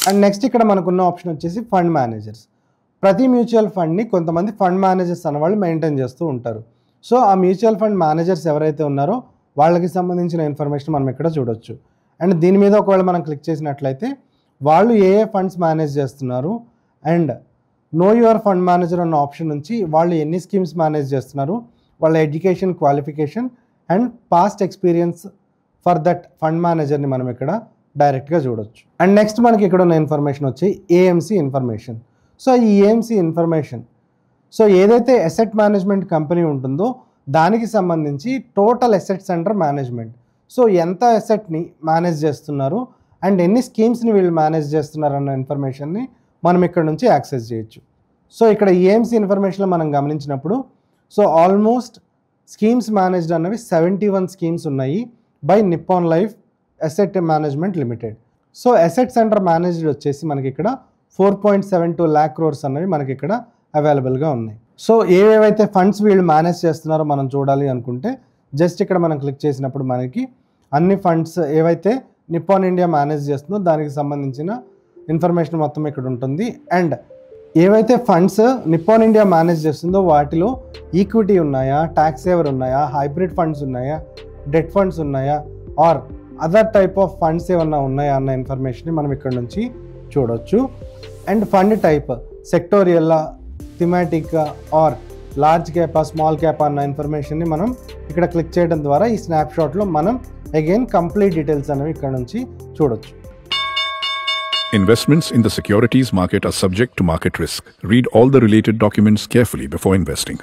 And next ఇక్కడ మనకున్న option వచ్చేసి ఫండ్ మేనేజర్స్. ప్రతి మ్యూచువల్ ఫండ్ని కొంతమంది ఫండ్ మేనేజర్స్ అన్నవాళ్ళు మెయింటైన్ చేస్తూ ఉంటారు. సో ఆ మ్యూచువల్ ఫండ్ మేనేజర్స్ ఎవరైతే ఉన్నారో వాళ్ళకి సంబంధించిన ఇన్ఫర్మేషన్ మనం ఇక్కడ చూడొచ్చు. అండ్ దీని మీద ఒకవేళ మనం క్లిక్ చేసినట్లయితే వాళ్ళు ఏ ఫండ్స్ మేనేజ్ చేస్తున్నారు and know your fund manager అన్న ఆప్షన్ నుంచి వాళ్ళు ఎన్ని స్కీమ్స్ మేనేజ్ చేస్తున్నారు, వాళ్ళ education, qualification and past experience for that fund మేనేజర్ని మనం ఇక్కడ డైరెక్ట్గా చూడొచ్చు. అండ్ నెక్స్ట్ మనకి ఇక్కడ ఉన్న ఇన్ఫర్మేషన్ వచ్చి ఏఎంసీ ఇన్ఫర్మేషన్. సో ఈ ఏఎంసీ ఇన్ఫర్మేషన్, సో ఏదైతే అసెట్ మేనేజ్మెంట్ కంపెనీ ఉంటుందో దానికి సంబంధించి total assets under management, so ఎంత అసెట్ని మేనేజ్ చేస్తున్నారు అండ్ ఎన్ని స్కీమ్స్ని వీళ్ళు మేనేజ్ చేస్తున్నారు అన్న ఇన్ఫర్మేషన్ని మనం ఇక్కడ నుంచి యాక్సెస్ చేయొచ్చు. సో ఇక్కడ ఏఎంసీ ఇన్ఫర్మేషన్లో మనం గమనించినప్పుడు సో ఆల్మోస్ట్ స్కీమ్స్ మేనేజ్డ్ అన్నవి 71 స్కీమ్స్ ఉన్నాయి by Nippon life asset management limited. So assets under managed వచ్చేసి మనకి ఇక్కడ 4.72 lakh crores అన్నవి మనకి ఇక్కడ అవైలబుల్గా ఉన్నాయి. సో ఏవేవైతే ఫండ్స్ వీళ్ళు మేనేజ్ చేస్తున్నారో మనం చూడాలి అనుకుంటే జస్ట్ ఇక్కడ మనం క్లిక్ చేసినప్పుడు మనకి అన్ని ఫండ్స్ ఏవైతే నిప్పాన్ ఇండియా మేనేజ్ చేస్తుందో దానికి సంబంధించిన ఇన్ఫర్మేషన్ మొత్తం ఇక్కడ ఉంటుంది. అండ్ ఏవైతే ఫండ్స్ నిప్పాన్ ఇండియా మేనేజ్ చేస్తుందో వాటిలో ఈక్విటీ ఉన్నాయా, ట్యాక్స్ సేవర్ ఉన్నాయా, హైబ్రిడ్ ఫండ్స్ ఉన్నాయా, డెట్ ఫండ్స్ ఉన్నాయా or other type of funds ఏమన్నా ఉన్నాయా అన్న ఇన్ఫర్మేషన్ని మనం ఇక్కడ నుంచి చూడొచ్చు. And fund type sectorial, thematic or large cap, small cap అన్న ఇన్ఫర్మేషన్ని మనం ఇక్కడ క్లిక్ చేయడం ద్వారా ఈ స్నాప్షాట్లో మనం అగైన్ కంప్లీట్ డీటెయిల్స్ అనేవి ఇక్కడ నుంచి చూడొచ్చు. Investments in the securities market are subject to market risk. Read all the related documents carefully before investing.